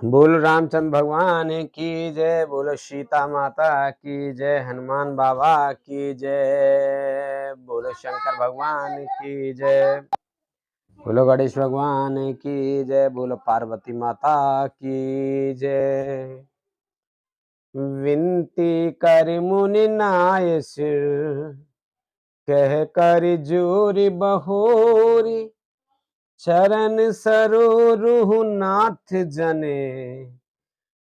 बोलो रामचंद्र भगवान की जय, बोलो सीता माता की जय, हनुमान बाबा की जय, बोलो शंकर भगवान की जय, बोलो गणेश भगवान की जय, बोलो पार्वती माता की जय। विनती कर मुनि नाय सिर, कह कर जोरी बहोरी, चरण सरोरुह नाथ जने,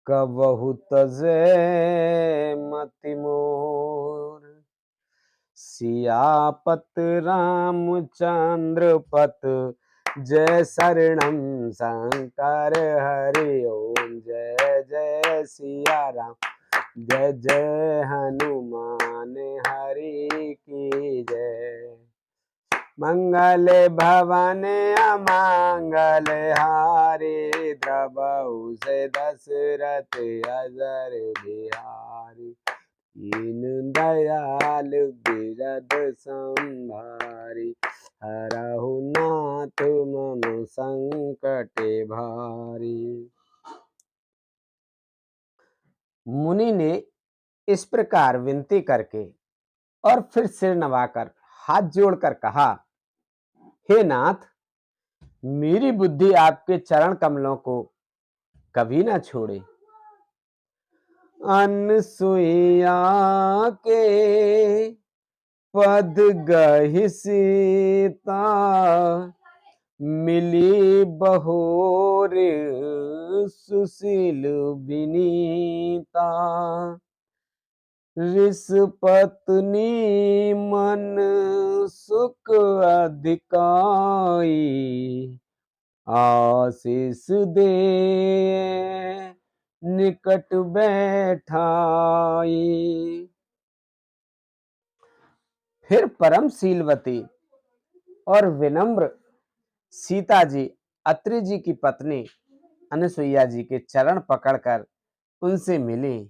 कबहु तजै मति मोर। सियापत रामचंद्र पत, जय शरणम शंकर हरि ओम। जय जय सिया राम, जय जय हनुमान हरि की जय। मंगल भवन अमंगल हारी, द्रवहु से दशरथ अजर बिहारी। दीन दयाल बिरद संभारी, हरहु नाथ मम संकट भारी। मुनि ने इस प्रकार विनती करके और फिर सिर नवाकर हाथ जोड़कर कहा, हे नाथ, मेरी बुद्धि आपके चरण कमलों को कभी ना छोड़े। अनसुईया के पद गहि सीता, मिली बहोर सुशील विनीता। ऋष पत्नी मन सुख अधिकाई, आशीष दे निकट बैठाई। फिर परम शीलवती और विनम्र सीता जी अत्रि जी की पत्नी अनसुईया जी के चरण पकड़कर उनसे मिली।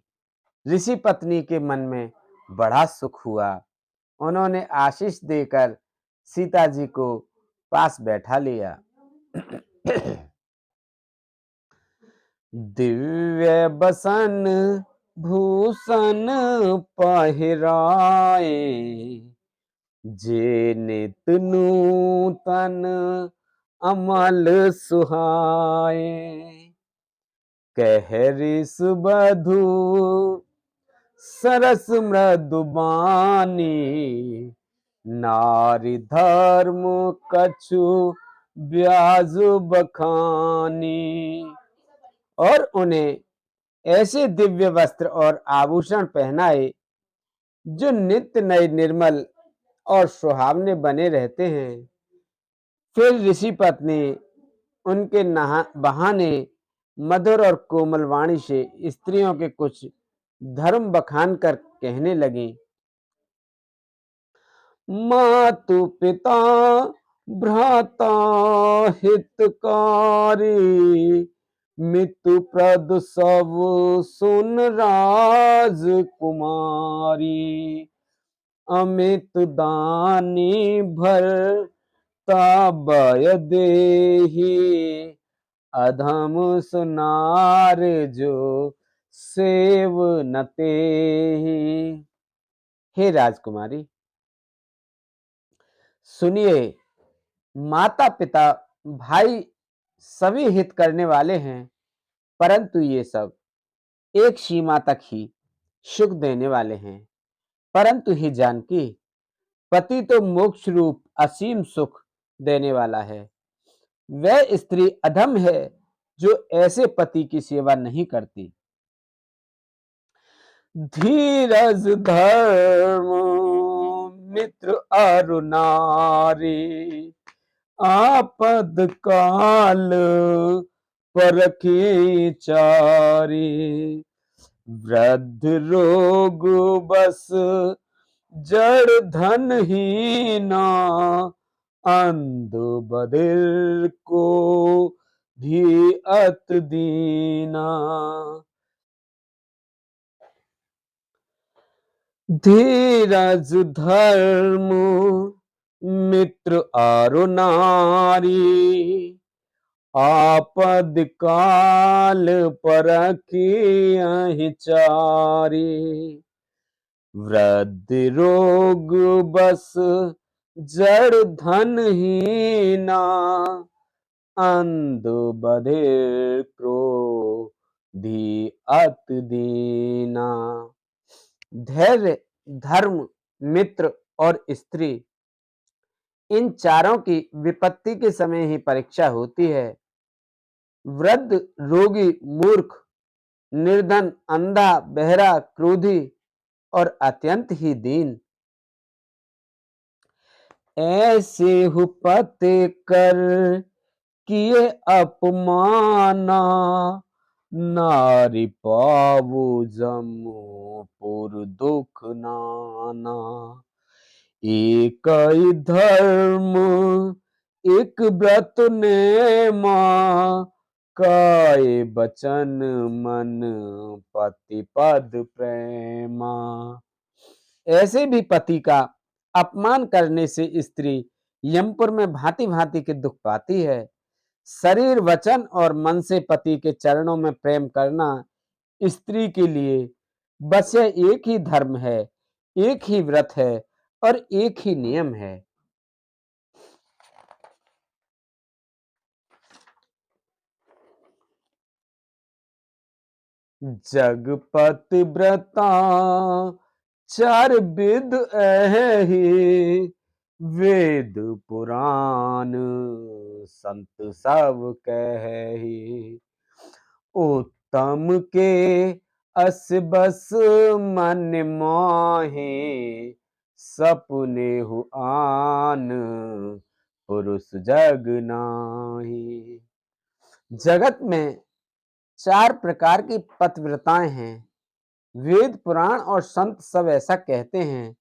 ऋषि पत्नी के मन में बड़ा सुख हुआ। उन्होंने आशीष देकर सीता जी को पास बैठा लिया। दिव्य बसन भूषण पहिराए, जे नित नूतन अमल सुहाए। कह ऋष बधू सरस मृदुबानी, नारी धर्म कछु ब्याज बखानी। और उन्हें ऐसे दिव्य वस्त्र और आभूषण पहनाए जो नित्य नए निर्मल और सुहावने बने रहते हैं। फिर ऋषि पत्नी उनके बहाने मधुर और कोमल वाणी से स्त्रियों के कुछ धर्म बखान कर कहने लगी, मातु पिता भ्राता हितकारी, मितु प्रद सब सुन राजकुमारी। अमित दानी भरता बय देहि, अधम सुनार जो सेव न तेहि। हे राजकुमारी, सुनिए, माता पिता भाई सभी हित करने वाले हैं, परंतु ये सब एक सीमा तक ही सुख देने वाले हैं। परंतु ही जानकी, पति तो मोक्ष रूप असीम सुख देने वाला है। वह स्त्री अधम है जो ऐसे पति की सेवा नहीं करती। धीरज धर्म मित्र अरु नारी, आपद काल परखी चारी। वृद्ध रोग बस जड़ धन हीना, अंध बधिर को भी अत दीना। धीरज धर्म मित्र अरु नारी, आपद काल परखियहि चारि, वृद्धि रोग बस जड़ धन हीना, अंध बधिर क्रोधी अति दीना। धैर्य, धर्म, मित्र और स्त्री, इन चारों की विपत्ति के समय ही परीक्षा होती है। वृद्ध, रोगी, मूर्ख, निर्धन, अंधा, बहरा, क्रोधी और अत्यंत ही दीन, ऐसे हुपते कर किए अपमाना, नारी पावो जमो पुर दुख नाना। एक ही धर्म एक व्रत नेमा, काय बचन मन पति पद प्रेमा। ऐसे भी पति का अपमान करने से स्त्री यमपुर में भांति भांति के दुख पाती है। शरीर, वचन और मन से पति के चरणों में प्रेम करना स्त्री के लिए बस यह एक ही धर्म है, एक ही व्रत है और एक ही नियम है। जगपति व्रता चार विद एहि, वेद पुराण संत सब कहि। उत्तम के अस बस मन मोहि, सपने हु आन पुरुष जग नाही। जगत में चार प्रकार की पतिव्रताएं हैं। वेद, पुराण और संत सब ऐसा कहते हैं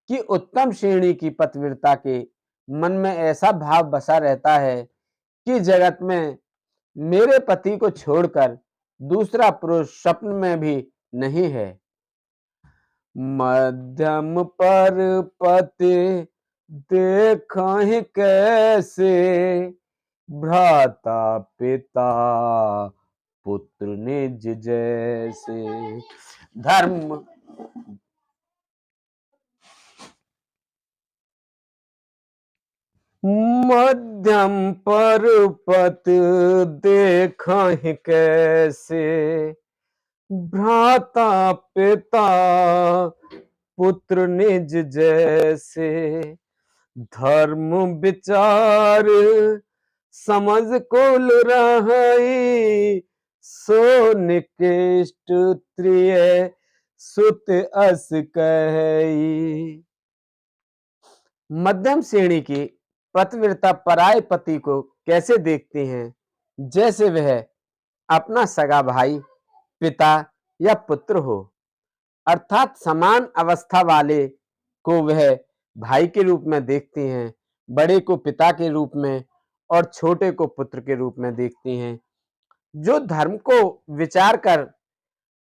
कि उत्तम श्रेणी की पतिव्रता के मन में ऐसा भाव बसा रहता है कि जगत में मेरे पति को छोड़कर दूसरा पुरुष स्वप्न में भी नहीं है। मध्यम पर पति देखहि कैसे, भ्राता पिता पुत्र निज जैसे। धर्म, मध्यम पर पति देखहि कैसे, भ्राता पिता पुत्र निज जैसे। धर्म विचार समझ कुल रहई, सो निकृष्ट त्रिय सुत अस कहई। मध्यम श्रेणी की पतिव्रता पराये पति को कैसे देखती हैं? जैसे वह अपना सगा भाई, पिता या पुत्र हो, अर्थात समान अवस्था वाले को वह भाई के रूप में देखती हैं, बड़े को पिता के रूप में और छोटे को पुत्र के रूप में देखती हैं। जो धर्म को विचार कर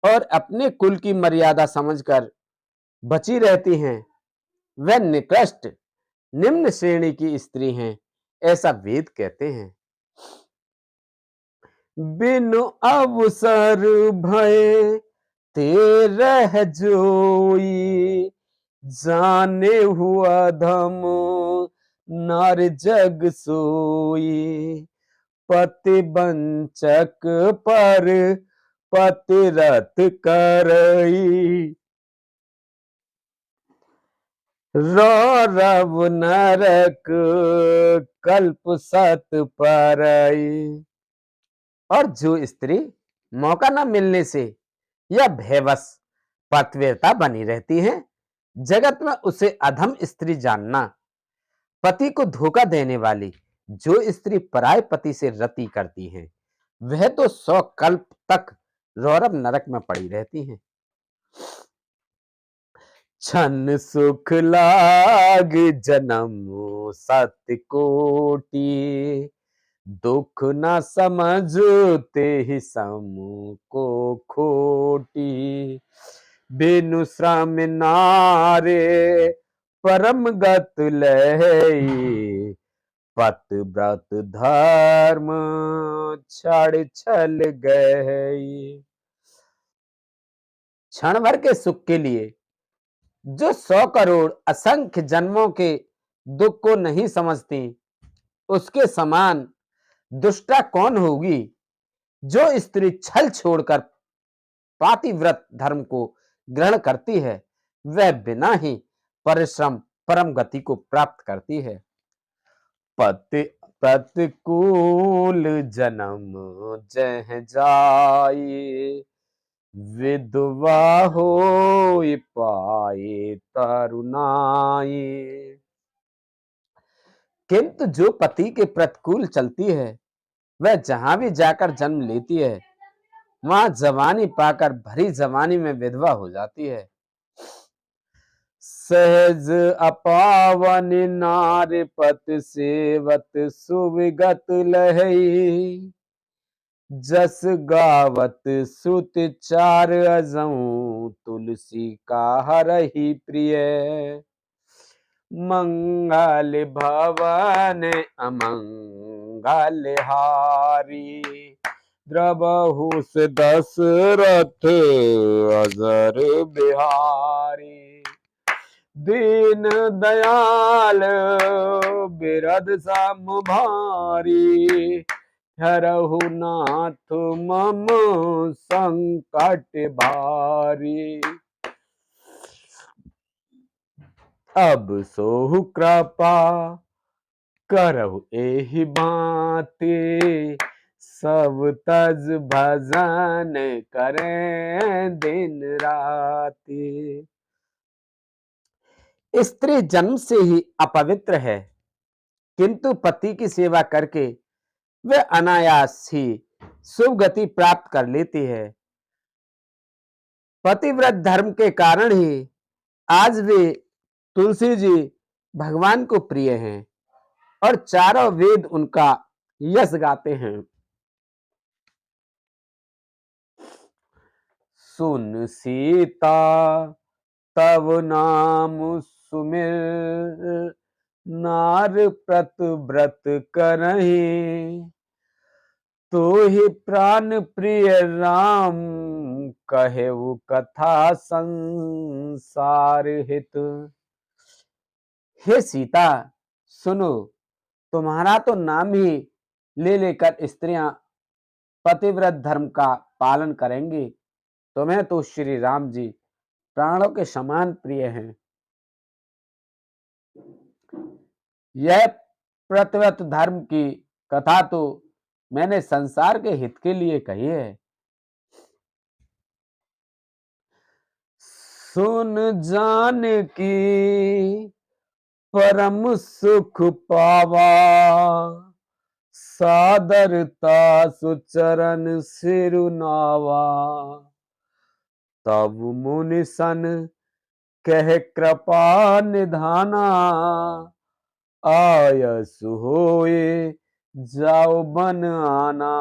और अपने कुल की मर्यादा समझकर बची रहती हैं, वह निकृष्ट निम्न श्रेणी की स्त्री हैं, ऐसा वेद कहते हैं। बिनु अवसर भय तेरह जोई, जाने हुआ धम नार जग सोई। पति वंचक पर पतिरत करई, रौरव नरक कल्प सत परई। और जो स्त्री मौका न मिलने से या भयवश पतिव्रता बनी रहती है, जगत में उसे अधम स्त्री जानना। पति को धोखा देने वाली जो स्त्री पराय पति से रति करती है, वह तो 100 कल्प तक रौरव नरक में पड़ी रहती है। छन सुख लाग जन्म सत्य कोटि, दुख न समझते ही सम को खोटी। बिनु श्रम नारे परम गत लहई, पत व्रत धर्म छड़ छल गए। क्षण भर के सुख के लिए जो 100 करोड़ असंख्य जन्मों के दुख को नहीं समझती, उसके समान दुष्टा कौन होगी। जो स्त्री छल छोड़कर पातिव्रत धर्म को ग्रहण करती है, वह बिना ही परिश्रम परम गति को प्राप्त करती है। पति प्रतिकूल जन्म जह जाए, विधवा होई पाए तरुणाई। किंतु जो पति के प्रतिकूल चलती है, वह जहां भी जाकर जन्म लेती है, वहां जवानी पाकर भरी जवानी में विधवा हो जाती है। सहज अपावन नार पत सेवत सुविगत लहई, जस गावत सुत चार अजऊं तुलसी का हरहि प्रिय। मंगल भवन अमंगल हारी, द्रबहु से दशरथ अजर बिहारी। दीन दयाल बिरद सम भारी, हरहु नाथ मम संकट भारी। अब सोहु कृपा करहु एहि बाती, सब तज भजन करें दिन राती। स्त्री जन्म से ही अपवित्र है, किंतु पति की सेवा करके वह अनायास ही शुभ गति प्राप्त कर लेती है। पतिव्रत धर्म के कारण ही आज भी तुलसी जी भगवान को प्रिय हैं और चारों वेद उनका यश गाते हैं। सुन सीता तब नाम सुमिर, नार प्रत व्रत करहि, तो ही प्राण प्रिय राम कहेउ कथा संसार हित। हे सीता सुनो, तुम्हारा तो नाम ही ले लेकर स्त्रियां पतिव्रत धर्म का पालन करेंगी। तुम्हें तो श्री राम जी प्राणों के समान प्रिय हैं। यह प्रतिव्रत धर्म की कथा तो मैंने संसार के हित के लिए कही है। सुन जान की परम सुख पावा, सादरता सुचरण सिरुनावा। तब मुनि सन कह कृपा निधाना, आयस होए जाओ बन आना।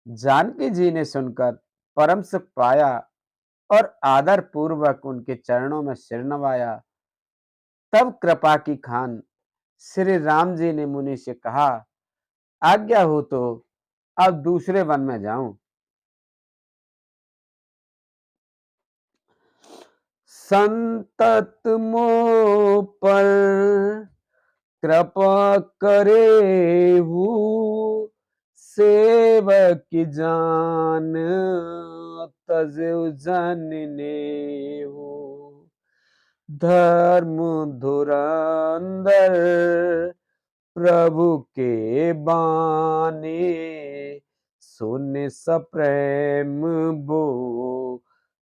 जानकी जी ने सुनकर परम सुख पाया और आदर पूर्वक उनके चरणों में सिर नवाया। तब कृपा की खान श्री राम जी ने मुनि से कहा, आज्ञा हो तो अब दूसरे वन में जाऊं। संतत मोह पर कृपा करेहु, सेवक जान तजु जन नेहु। धर्म धुरंधर प्रभु के बानी, सुन सप्रेम बो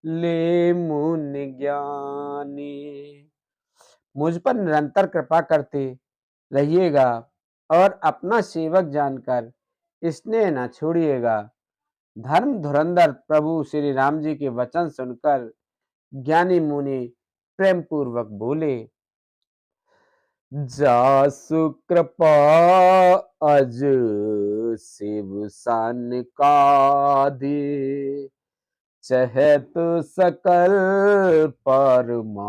ले मुनि ज्ञानी। मुझ पर निरंतर कृपा करते रहिएगा और अपना सेवक जानकर स्नेह न छोड़िएगा। धर्म धुरंधर प्रभु श्री राम जी के वचन सुनकर ज्ञानी मुनि प्रेम पूर्वक बोले, जासु कृपा अज शिव सन का दे, चहत सकल परमारथवादी,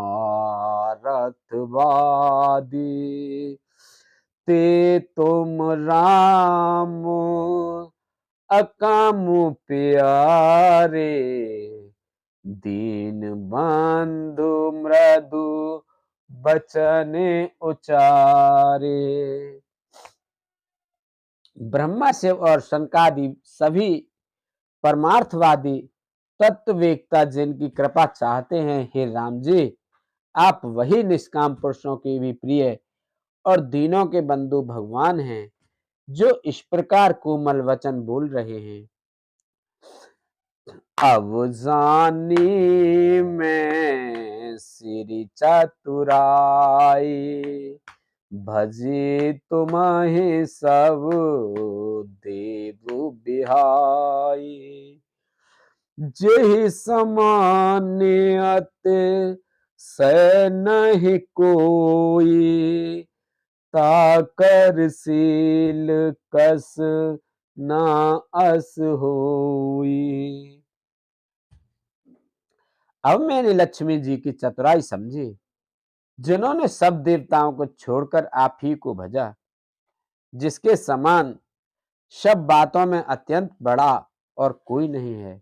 ते तुम राम अकाम प्यारे, दीन बंधु मृदु बचन उचारे। ब्रह्मा शिव और शंकादि सभी परमार्थवादी तत्ववेत्ता जिनकी कृपा चाहते हैं, हे राम जी, आप वही निष्काम पुरुषों के भी प्रिय और दीनों के बंधु भगवान हैं, जो इस प्रकार कोमल वचन बोल रहे हैं। अब जानी मैं श्री चतुराई, भजी तुम्हें सब देव बिहाई, जेहि समान अति सै नहीं कोई, ताकर शील कस ना अस होई। अब मैंने लक्ष्मी जी की चतुराई समझी, जिन्होंने सब देवताओं को छोड़कर आप ही को भजा, जिसके समान सब बातों में अत्यंत बड़ा और कोई नहीं है,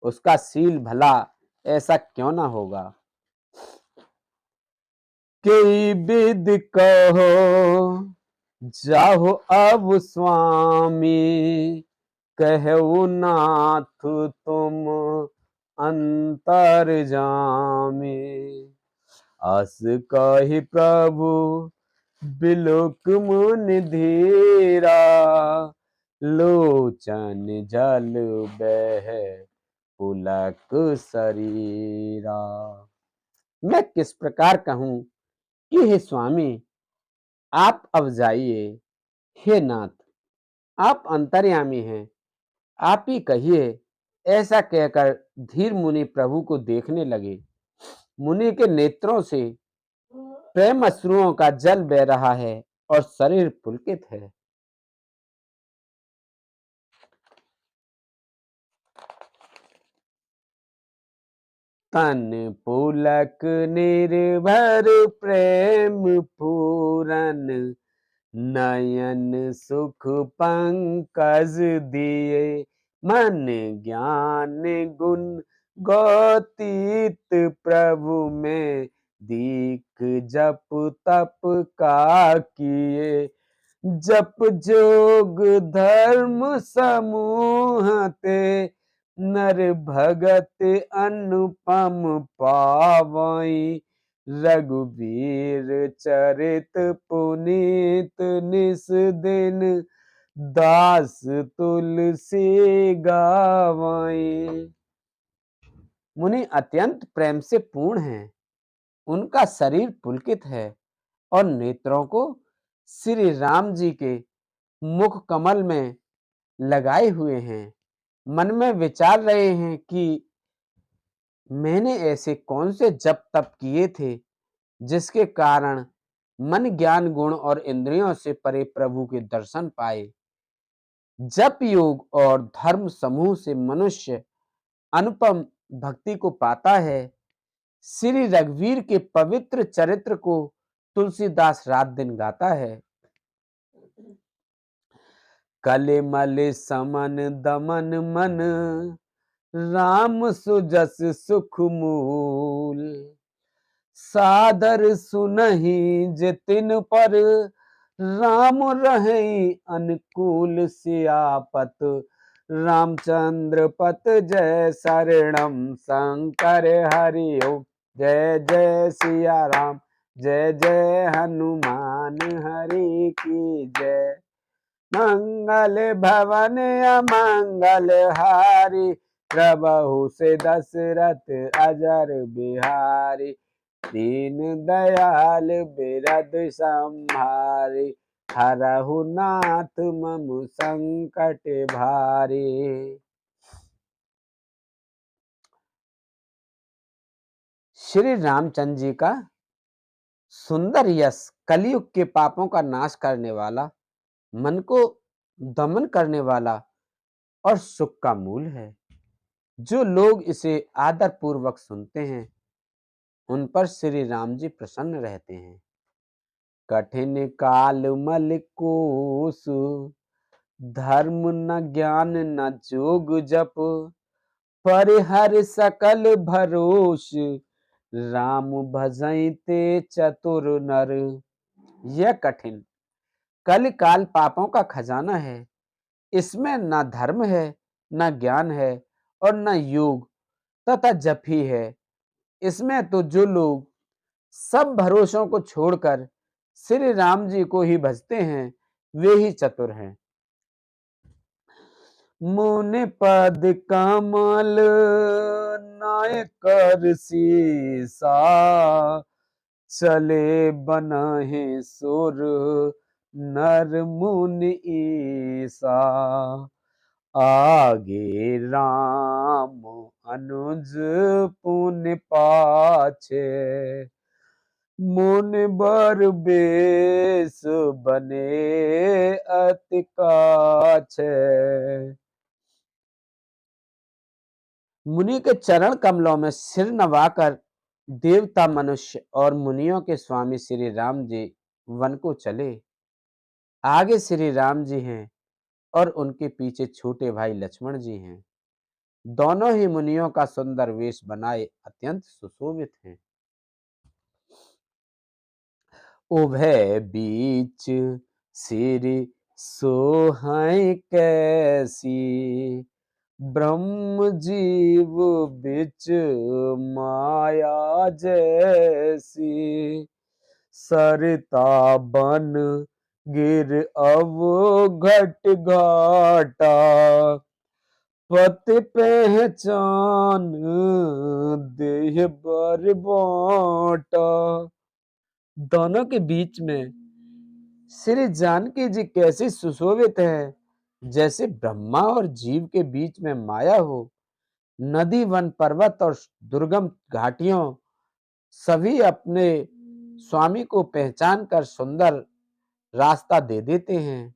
उसका शील भला ऐसा क्यों ना होगा। कई विद कहो जाहो अब स्वामी, कहु नाथ तुम अंतर जामी, अस कहि प्रभु बिलोक मुनि धीरा, लोचन जल बह पुलक शरीरा। मैं किस प्रकार कहूं कि हे स्वामी आप अब जाइए, हे नाथ आप अंतर्यामी हैं, आप ही कहिए। ऐसा कहकर धीर मुनि प्रभु को देखने लगे। मुनि के नेत्रों से प्रेम अश्रुओं का जल बह रहा है और शरीर पुलकित है। तन पुलक निर्भर प्रेम पूरन, नयन सुख पंकज दिए, मन ज्ञान गुण गौतीत प्रभु में, दीख जप तप का किए, जप जोग धर्म समूह ते, नर भगत अनुपम पावई, रघुवीर चरित पुनीत निस दिन, दास तुलसी गावई। मुनि अत्यंत प्रेम से पूर्ण हैं, उनका शरीर पुलकित है और नेत्रों को श्री राम जी के मुख कमल में लगाए हुए हैं। मन में विचार रहे हैं कि मैंने ऐसे कौन से जप तप किए थे जिसके कारण मन ज्ञान गुण और इंद्रियों से परे प्रभु के दर्शन पाए। जप योग और धर्म समूह से मनुष्य अनुपम भक्ति को पाता है। श्री रघुवीर के पवित्र चरित्र को तुलसीदास रात दिन गाता है। कले मले समन दमन मन, राम सुजस सुख मूल, सादर सुनहि जतिन पर, राम रहे अनुकूल सियापत, रामचंद्र पत जय शरणम शंकर हरि ओम, जय जय सिया राम, जय जय हनुमान हरि की जय। मंगल भवन अमंगल हारी, प्रभु से दशरथ अजर बिहारी, दीन दयाल बिरद संहारी, हरहु नाथ मम संकट भारी। श्री रामचंद्र जी का सुंदर यश कलयुग के पापों का नाश करने वाला, मन को दमन करने वाला और सुख का मूल है। जो लोग इसे आदर पूर्वक सुनते हैं उन पर श्री राम जी प्रसन्न रहते हैं। कठिन काल मल कोस, धर्म न ज्ञान न जोग जप, परिहर सकल भरोस, राम भजई ते चतुर नर। यह कठिन कल काल पापों का खजाना है। इसमें न धर्म है, न ज्ञान है और न योग तथा जप ही है। इसमें तो जो लोग सब भरोसों को छोड़कर श्री राम जी को ही भजते हैं वे ही चतुर हैं। मुनि पद कमल नाय कर सीसा, चले बनहि सुर नर मुनि ईसा। आगे राम अनुज पुनि पाछे, मुनि बर बेस बने अति काछे। मुनि के चरण कमलों में सिर नवाकर देवता, मनुष्य और मुनियों के स्वामी श्री राम जी वन को चले। आगे श्री राम जी हैं और उनके पीछे छोटे भाई लक्ष्मण जी हैं। दोनों ही मुनियों का सुंदर वेश बनाए अत्यंत सुशोभित हैं। उभय बीच सिर सोहै कैसी, ब्रह्म जीव बिच माया जैसी। सरिता बन गिर अवघट घाटा, पति पहचान देह बर बाटा। दोनों के बीच में श्री जानकी जी कैसी सुशोभित है, जैसे ब्रह्मा और जीव के बीच में माया हो। नदी, वन, पर्वत और दुर्गम घाटियों सभी अपने स्वामी को पहचान कर सुंदर रास्ता दे देते हैं।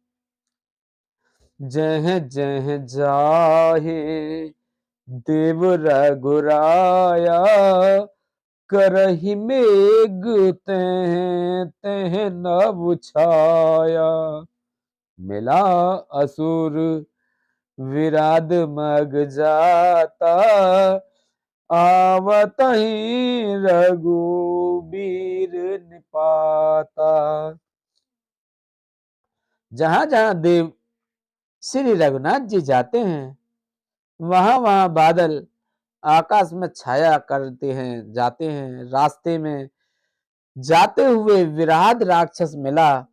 जह जह जाहे देव रघुराया, करहि मेघ तह तह नभ छाया। मिला असुर विराध मग जाता, आवत ही रघुबीर निपाता। जहां जहां देव श्री रघुनाथ जी जाते हैं वहां वहां बादल आकाश में छाया करते हैं, जाते हैं। रास्ते में जाते हुए विराट राक्षस मिला,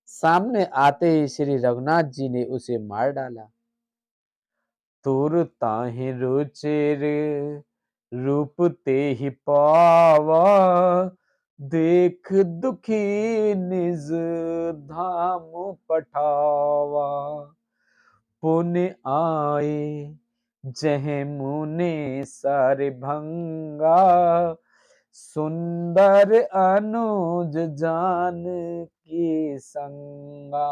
सामने आते ही श्री रघुनाथ जी ने उसे मार डाला। तुर ताहि रुचिर रूप ते ही पावा, देख दुखी निज धाम पठावा। पुण्य आए जह मुनि सर भंगा, सुंदर अनुज जान की संगा।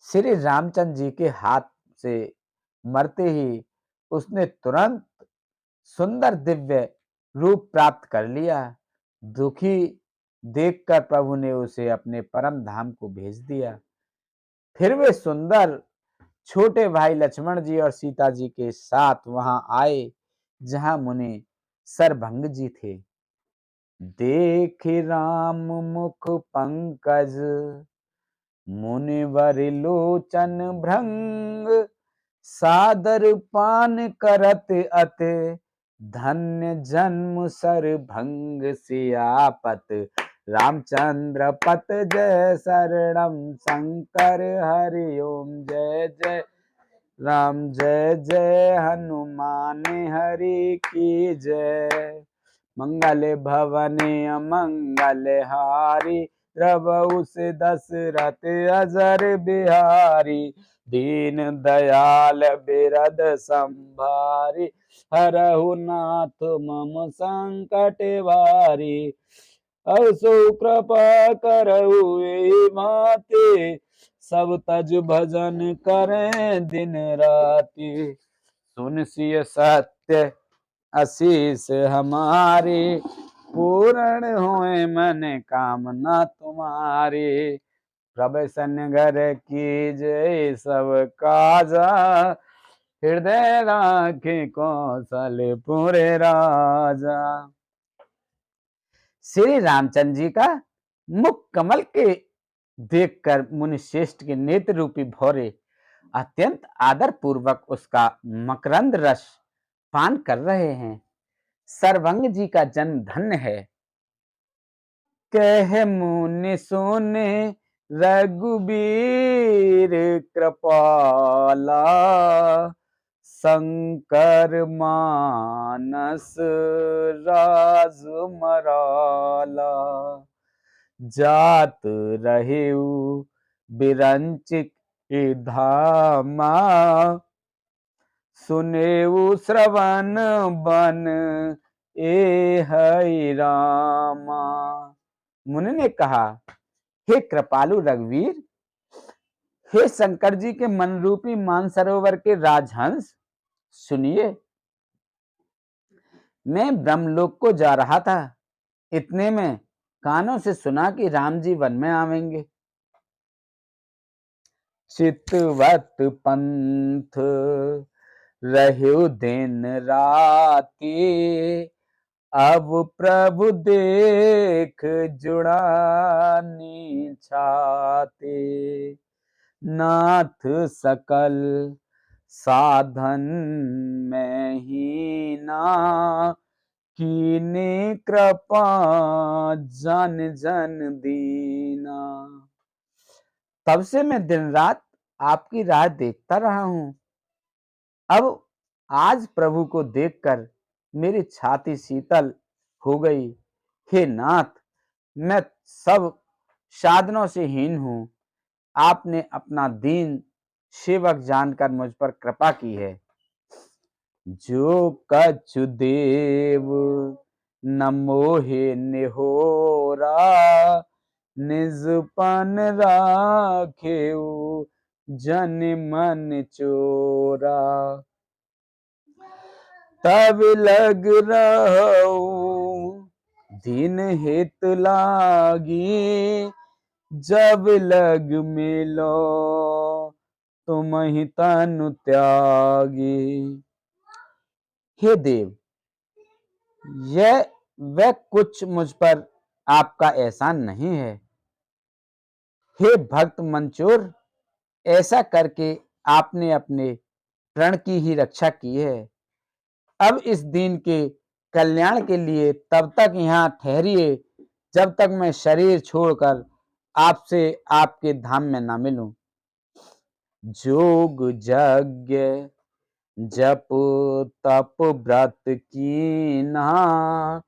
श्री रामचंद्र जी के हाथ से मरते ही उसने तुरंत सुंदर दिव्य रूप प्राप्त कर लिया। दुखी देखकर प्रभु ने उसे अपने परम धाम को भेज दिया। फिर वे सुंदर छोटे भाई लक्ष्मण जी और सीता जी के साथ वहां आए जहां मुनि सरभंग जी थे। देख राम मुख पंकज, मुनिवर लोचन भृंग। सादर पान करत अति, धन्य जन्म सरभंग। सियापत रामचंद्र पत जय शरणम, शंकर हरि ओम जय जय राम। जय जय हनुमान हरि की जय। मंगल भवन मंगल हारी, प्रभु से दशरथ अजर बिहारी। दीन दयाल बिरद संभारी, हरहु नाथ मम संकट भारी। असो कृपा करहु एहि माते, सब तज भजन करें दिन राति। सुन सिय सत्य आशीष हमारी, पूर्ण होए मन कामना तुम्हारी। प्रभु घर की जय सब काजा, हृदय राखे कौशलपुर राजा। श्री रामचंद्र जी का मुख कमल के देखकर मुनि श्रेष्ठ के नेत्र रूपी भौरे अत्यंत आदर पूर्वक उसका मकरंद रस पान कर रहे हैं। सर्वंग जी का जन्म धन्य है। कह मुनि सुने रघुबीर कृपाला, शंकर मानस राजमराला। जात रहेउ बिरंचिक धामा, सुनेउ श्रवण बन ए हरि रामा। मुनि ने कहा, हे कृपालु रघुवीर, हे शंकर जी के मन रूपी मानसरोवर के राजहंस, सुनिए। मैं ब्रह्मलोक को जा रहा था, इतने में कानों से सुना कि राम जी वन में आवेंगे। चितवत पंथ रह्यो दिन राती, अब प्रभु देख जुड़ानी छाते। नाथ सकल साधन में ही ना, कीने कृपा जन जन दीना। तब से मैं दिन रात आपकी राह देखता रहा हूं। अब आज प्रभु को देखकर मेरी छाती शीतल हो गई। हे नाथ, मैं सब साधनों से हीन हूं। आपने अपना दीन सेवक जानकर मुझ पर कृपा की है। जो कछु देव न मोहे निहोरा, निजपन राखेउ जन मन चोरा। तब लग रहू दिन हित लागी, जब लग मिलो तुम ही तनु त्यागी। हे देव, यह वह कुछ मुझ पर आपका एहसान नहीं है। हे भक्त मंचोर, ऐसा करके आपने अपने प्रण की ही रक्षा की है। अब इस दीन के कल्याण के लिए तब तक यहाँ ठहरिए जब तक मैं शरीर छोड़कर आपसे आपके धाम में ना मिलूं। जोग यज्ञ जप तप व्रत कीना,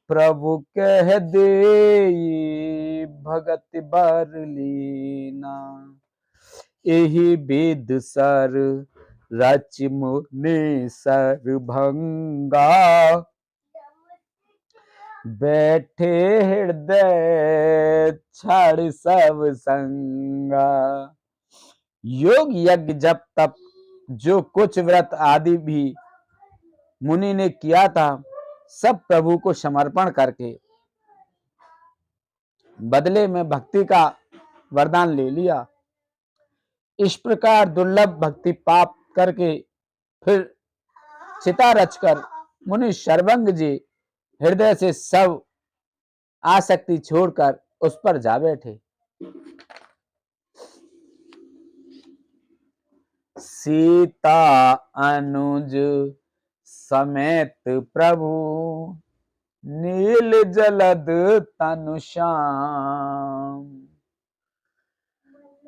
प्रभु कह दे भगत बर लीना। एहि वेद सर रच मुनि सरभंगा, बैठे हृदय छाड़ सब संगा। योग यज्ञ जप तप जो कुछ व्रत आदि भी मुनि ने किया था, सब प्रभु को समर्पण करके बदले में भक्ति का वरदान ले लिया। इस प्रकार दुर्लभ भक्ति पाप करके फिर चिता रचकर मुनि सर्वंग जी हृदय से सब आसक्ति छोड़कर उस पर जा बैठे। सीता अनुज समेत प्रभु, नील जलद तनु श्याम।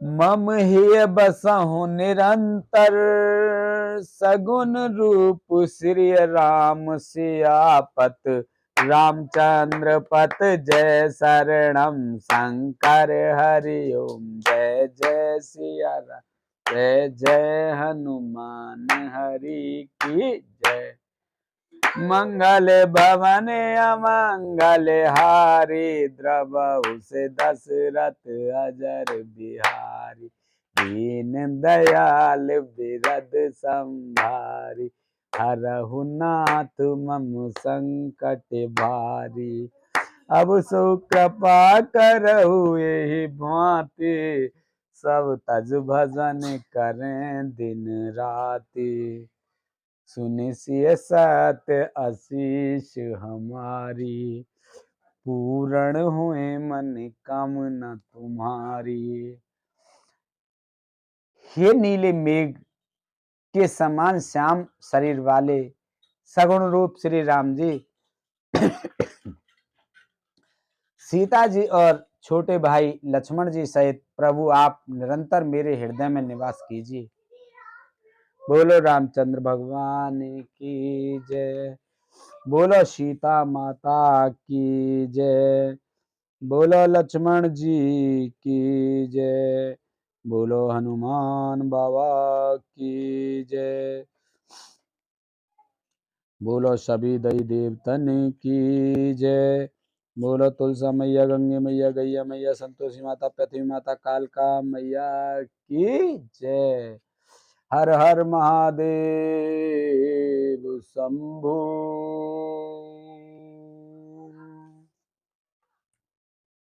मम हे बसहु निरंतर, सगुन रूप श्री राम सियापत। रामचंद्र पत जय शरणम शंकर हरि ओम। जय जय सिया राम, जय जय हनुमान हरि की जय। मंगल भवन अमंगल हारी, द्रवहु से दशरथ अजर बिहारी। दीन दयाल बिरद संभारी, हरहु नाथ मम संकट भारी। अब सो कृपा करहु यही भांति, सब तज भजन करें दिन राति। सुनि सिय सत्य आशीष हमारी, पूर्ण हुए मन कामना तुम्हारी। हे नीले मेघ के समान श्याम शरीर वाले सगुण रूप श्री राम जी, सीता जी और छोटे भाई लक्ष्मण जी सहित प्रभु आप निरंतर मेरे हृदय में निवास कीजिए। बोलो रामचंद्र भगवान की जय, बोलो सीता माता की जय, बोलो लक्ष्मण जी की जय, बोलो हनुमान बाबा की जय, बोलो सभी देवी देवतन की जय, बोलो तुलसा मैया, गंगे मैया, गैया मैया, संतोषी माता, पृथ्वी माता, कालका मैया की जय। हर हर महादेव शंभु।